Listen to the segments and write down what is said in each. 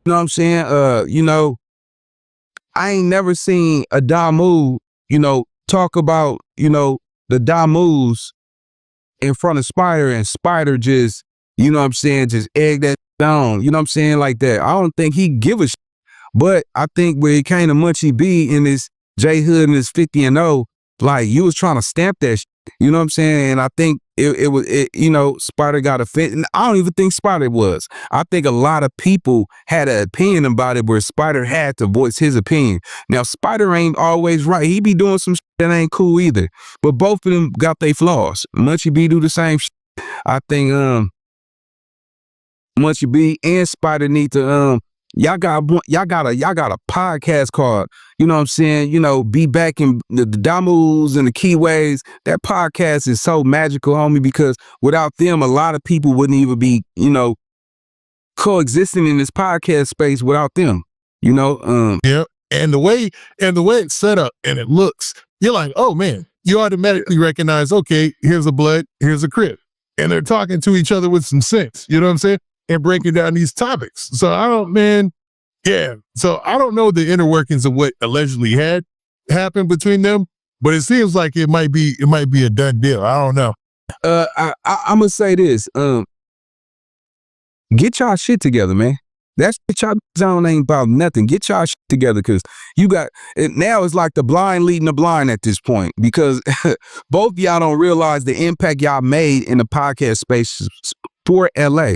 You know what I'm saying? I ain't never seen a Damu, talk about, the Damus in front of Spider, and Spider just, you know what I'm saying, just egg that down, you know what I'm saying, like that. I don't think he give a shit. But I think when it came to Munchie B in his JHood and his 50-0, like, you was trying to stamp that shit, you know what I'm saying? And I think it was, Spider got offended. And I don't even think Spider was. I think a lot of people had an opinion about it where Spider had to voice his opinion. Now, Spider ain't always right. He be doing some shit that ain't cool either. But both of them got their flaws. Munchie B do the same shit. I think Munchie B and Spider need to y'all got a podcast called, you know what I'm saying, Be Back in the Damus and the Keyways. That podcast is so magical, homie, because without them, a lot of people wouldn't even be, coexisting in this podcast space without them, Yeah. And the way it's set up and it looks, you're like, oh man, you automatically recognize, okay, here's a Blood, here's a Crip. And they're talking to each other with some sense, you know what I'm saying? And breaking down these topics. So I don't know the inner workings of what allegedly had happened between them, but it seems like it might be a done deal. I don't know. I'm gonna say this. Get y'all shit together, man. That shit y'all zone ain't about nothing. Get y'all shit together, because you got it now. It's like the blind leading the blind at this point, because both of y'all don't realize the impact y'all made in the podcast space for LA.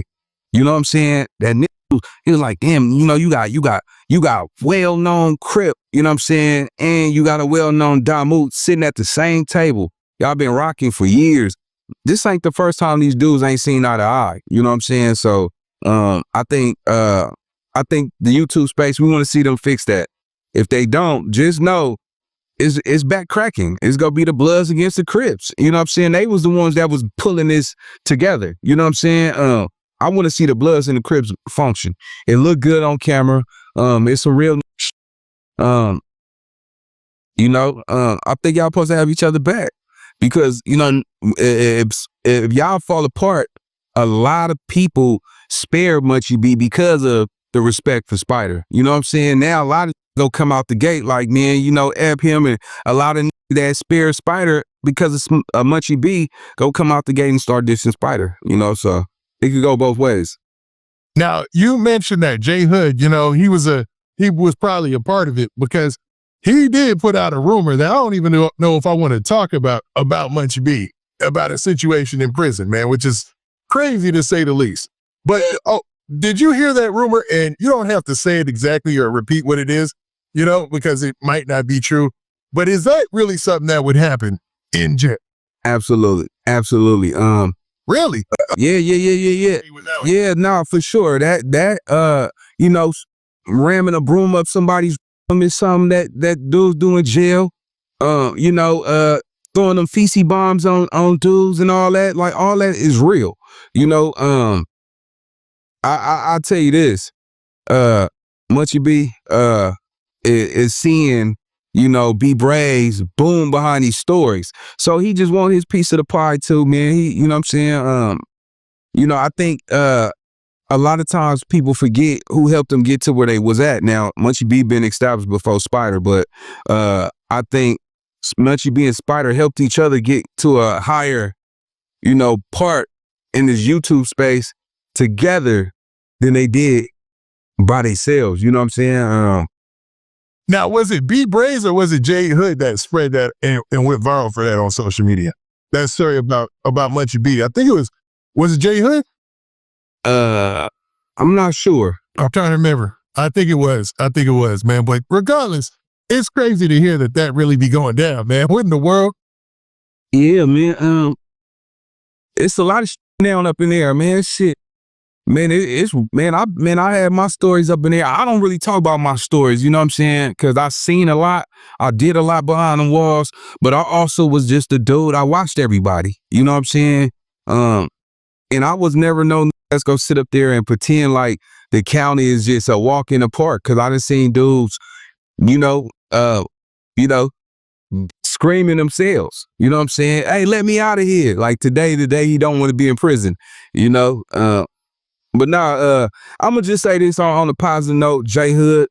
You know what I'm saying? That nigga, he was like, damn, you got well-known Crip, you know what I'm saying? And you got a well-known Damu sitting at the same table. Y'all been rocking for years. This ain't the first time these dudes ain't seen eye to eye. You know what I'm saying? So I think the YouTube space, we want to see them fix that. If they don't, just know it's back cracking. It's gonna be the Bloods against the Crips. You know what I'm saying? They was the ones that was pulling this together. You know what I'm saying? I want to see the Bloods and the Crips function. It looked good on camera. It's a real, I think y'all supposed to have each other back, because, if y'all fall apart, a lot of people spare Munchie B because of the respect for Spider. You know what I'm saying? Now a lot of go come out the gate like, man, F him, and a lot of that spare Spider because of Munchie B go come out the gate and start dissing Spider. So it could go both ways. Now, you mentioned that JHood, he was probably a part of it, because he did put out a rumor that I don't even know if I want to talk about Munchie B, about a situation in prison, man, which is crazy to say the least. But did you hear that rumor? And you don't have to say it exactly or repeat what it is, because it might not be true. But is that really something that would happen in jail? Absolutely. Really? Yeah. Yeah, no, for sure. That ramming a broom up somebody's room is something that dudes do in jail. Throwing them feces bombs on dudes and all that, like, all that is real. I'll tell you this. Munchie B is seeing, B Bray's boom behind these stories. So he just want his piece of the pie too, man. He, you know what I'm saying? I think a lot of times people forget who helped them get to where they was at. Now, Munchie B been established before Spider, but I think Munchie B and Spider helped each other get to a higher, part in this YouTube space together than they did by themselves. You know what I'm saying? Now, was it B Bray's or was it JHood that spread that and went viral for that on social media? That story about Munchie B. I think it was it JHood? I'm not sure. I'm trying to remember. I think it was, man. But regardless, it's crazy to hear that really be going down, man. What in the world? Yeah, man. It's a lot of shit down up in there, man. Shit. Man, I had my stories up in there. I don't really talk about my stories, you know what I'm saying? Because I seen a lot. I did a lot behind the walls, but I also was just a dude. I watched everybody, you know what I'm saying? And I was never known let's go sit up there and pretend like the county is just a walk in the park, because I done seen dudes, screaming themselves, you know what I'm saying? Hey, let me out of here. Like today he don't want to be in prison, But nah, I'm gonna just say this on a positive note, JHood.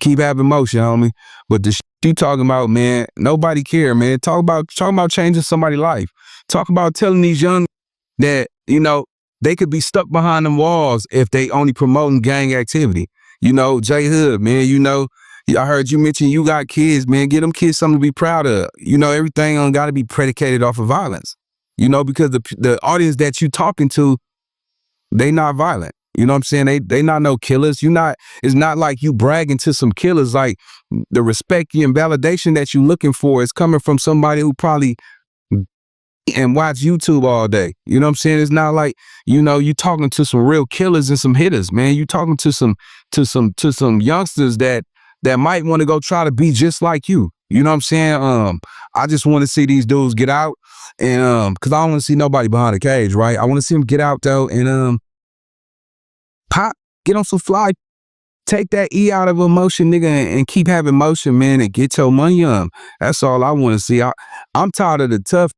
Keep having motion, homie. But the shit you talking about, man, nobody care, man. Talk about changing somebody's life. Talk about telling these young that, they could be stuck behind them walls if they only promoting gang activity. JHood, man, I heard you mention you got kids, man. Get them kids something to be proud of. Everything on got to be predicated off of violence. Because the audience that you talking to, they not violent. You know what I'm saying? They not no killers. It's not like you bragging to some killers. Like, the respect and validation that you looking for is coming from somebody who probably and watch YouTube all day. You know what I'm saying? It's not like, you talking to some real killers and some hitters, man. You talking to some youngsters that might want to go try to be just like you. You know what I'm saying? I just want to see these dudes get out, and because I don't want to see nobody behind the cage, right? I want to see them get out though, and pop, get on some fly, take that E out of emotion, nigga, and keep having motion, man, and get your money on. That's all I want to see. I'm tired of the tough.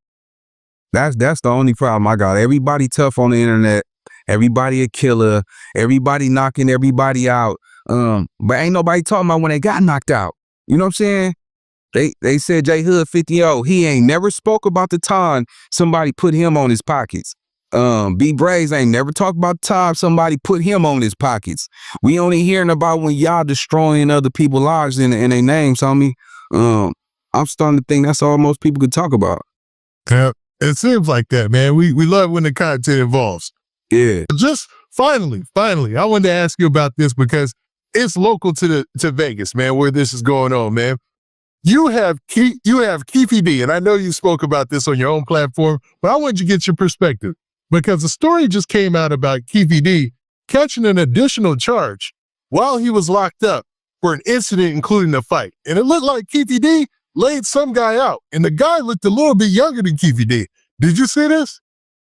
That's the only problem I got. Everybody tough on the internet. Everybody a killer. Everybody knocking everybody out. But ain't nobody talking about when they got knocked out. You know what I'm saying? They said JHood 50-0. He ain't never spoke about the time somebody put him on his pockets. B Bricc ain't never talked about the time somebody put him on his pockets. We only hearing about when y'all destroying other people's lives in their names, homie. I'm starting to think that's all most people could talk about. Yeah, it seems like that, man. We love when the content evolves. Yeah. Just finally, I wanted to ask you about this because it's local to Vegas, man, where this is going on, man. You have Keffy D, and I know you spoke about this on your own platform, but I wanted you to get your perspective because the story just came out about Keffy D catching an additional charge while he was locked up for an incident including a fight. And it looked like Keffy D laid some guy out, and the guy looked a little bit younger than Keffy D. Did you see this?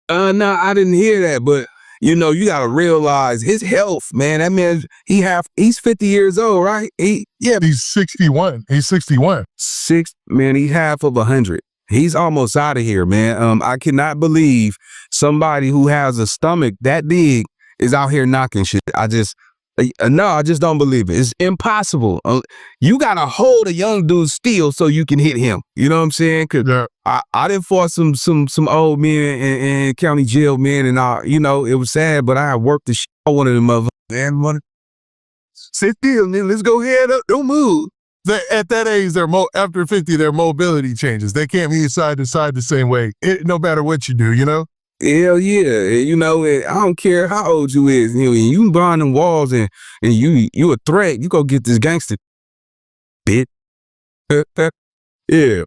No, I didn't hear that, but you gotta realize his health, man. That man, he's 50 years old, right? He's 61. He's 61. He's half of 100. He's almost out of here, man. I cannot believe somebody who has a stomach that big is out here knocking shit. I just don't believe it. It's impossible. You gotta hold a young dude still so you can hit him. You know what I'm saying? Cause yeah. I done fought some old men in county jail, man, and it was sad, but I worked the shit out one of them motherfuckers. Man, sit still, man. Let's go head up. Don't move. At that age, after 50, their mobility changes. They can't be side to side the same way, no matter what you do, Hell yeah. I don't care how old you is. You behind them walls and you a threat. You go get this gangster. Bitch. Yeah.